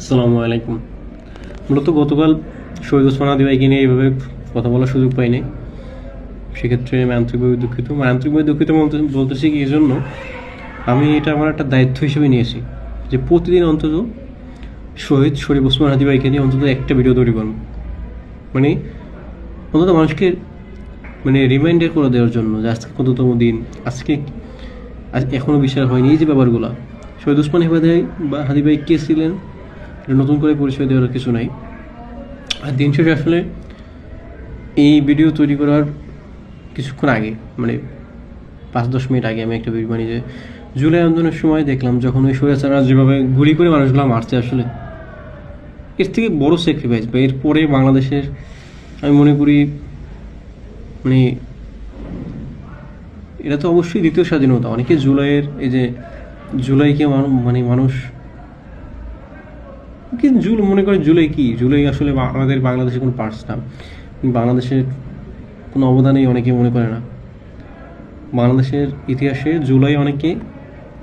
আসসালামু আলাইকুম। মূলত গতকাল শহীদ ওসমান হাদি ভাইকে নিয়ে এইভাবে কথা বলার সুযোগ পাইনি, সেক্ষেত্রে আমি আন্তরিকভাবে দুঃখিত। আন্তরিকভাবে দুঃখিত বলতেছি কি, এই জন্য আমি এটা আমার একটা দায়িত্ব হিসেবে নিয়েছি যে প্রতিদিন অন্তত শহীদ শরীফ ওসমান হাদি ভাইকে নিয়ে অন্তত একটা ভিডিও তৈরি করব, মানে অন্তত মানুষকে রিমাইন্ডার করে দেওয়ার জন্য যে আজকে কততম দিন, আজকে এখনও বিচার হয়নি। এই যে ব্যাপারগুলো, শহীদ ওসমান হাদি ভাই কে ছিলেন নতুন করে পরিচয় দেওয়ার কিছু নাই। আর দিন শেষে আসলে এই ভিডিও তৈরি করার কিছুক্ষণ আগে, 5-10 মিনিট আগে আমি একটা ভিডিও যে জুলাই আন্দোলনের সময় দেখলাম যখন ওই স্বৈরাচাররা যেভাবে গুলি করে মানুষগুলো মারছে, আসলে এর থেকে বড় স্যাক্রিফাইস বা এরপরে বাংলাদেশের আমি মনে করি এটা তো অবশ্যই দ্বিতীয় স্বাধীনতা। অনেকে জুলাইয়ের এই যে জুলাইকে মানুষ মনে করে জুলাই আসলে আমাদের বাংলাদেশের কোনো পার্টস না, বাংলাদেশের কোনো অবদানেই অনেকে মনে করে না। বাংলাদেশের ইতিহাসে জুলাই অনেকে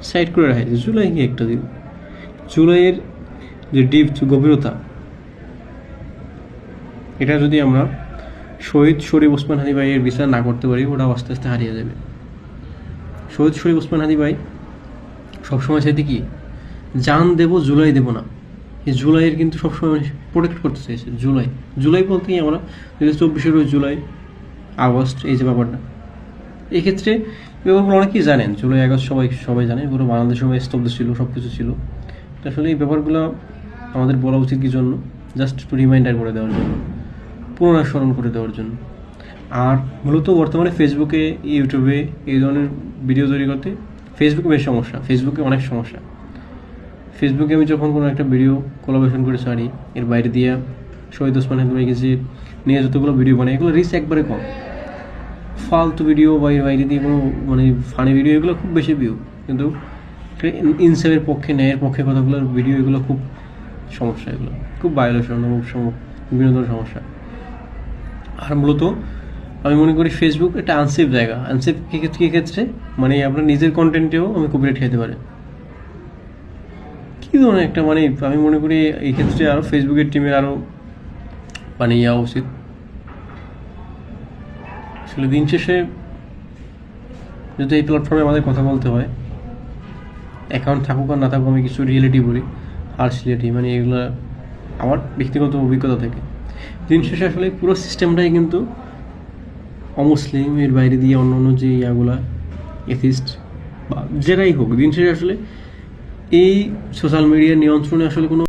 সাইড করে রাখে যে জুলাই কি একটা দিন। জুলাইয়ের যে ডিপ গভীরতা, এটা যদি আমরা শহীদ শরীফ ওসমান হাদি ভাইয়ের বিচার না করতে পারি, ওটা আস্তে আস্তে হারিয়ে যাবে। শহীদ শরীফ ওসমান হাদি ভাই সবসময় চাইতে কি, জান দেব জুলাই দেব না। এই জুলাইয়ের কিন্তু সবসময় প্রোটেক্ট করতে চাইছে। জুলাই বলতে কি, আমরা 2024 জুলাই আগস্ট, এই যে ব্যাপারটা, এক্ষেত্রে ব্যাপারগুলো অনেকেই জানেন। জুলাই আগস্ট সবাই জানে, এগুলো বাংলাদেশের সময় স্তব্ধ ছিল, সব কিছু ছিল। আসলে এই ব্যাপারগুলো আমাদের বলা উচিত কি জন্য, জাস্ট একটু রিমাইন্ডার করে দেওয়ার জন্য, পুনরাস্মরণ করে দেওয়ার জন্য। আর মূলত বর্তমানে ফেসবুকে, ইউটিউবে এই ধরনের ভিডিও তৈরি করতে ফেসবুকে বেশ সমস্যা, ফেসবুকে অনেক সমস্যা। ফেসবুকে আমি যখন কোনো একটা ভিডিও কোলাবোরেশন করে ছাড়ি, এর বাইরে দিয়ে শহীদ ওসমান হাদি ভাইকে যে নিয়ে যতগুলো ভিডিও বানাই, এগুলো রিচ একবারে কম। ফালতু ভিডিও বা এর বাইরে দিয়ে কোনো ফানি ভিডিও, এগুলো খুব বেশি ভিউ, কিন্তু ইনসাফের পক্ষে, ন্যায়ের পক্ষে কথাগুলোর ভিডিও, এগুলো খুব সমস্যা, এগুলো খুব ভায়োলেশন, বিভিন্ন ধরনের সমস্যা। আর মূলত আমি মনে করি ফেসবুক একটা আনসেফ জায়গা। আনসেফ কী ক্ষেত্রে, আপনার নিজের কন্টেন্টেও আমি কপিরাইট খেতে পারে, কী ধরনের একটা আমি মনে করি এই ক্ষেত্রে আরও ফেসবুকের টিমের আরও ইয়া উচিত। আসলে দিন শেষে যদি এই প্ল্যাটফর্মে আমাদের কথা বলতে হয়, অ্যাকাউন্ট থাকুক আর না থাকুক, আমি কিছু রিয়েলিটি বলি, হার্শ রিয়েলিটি, এগুলো আমার ব্যক্তিগত অভিজ্ঞতা থেকে। দিন শেষে আসলে পুরো সিস্টেমটাই কিন্তু অমুসলিম, এর বাইরে দিয়ে অন্য যে ইয়াগুলা, এথিস্ট বা যেটাই হোক, দিন শেষে আসলে এই সোশ্যাল মিডিয়ার নিয়ন্ত্রণে আসলে কোনো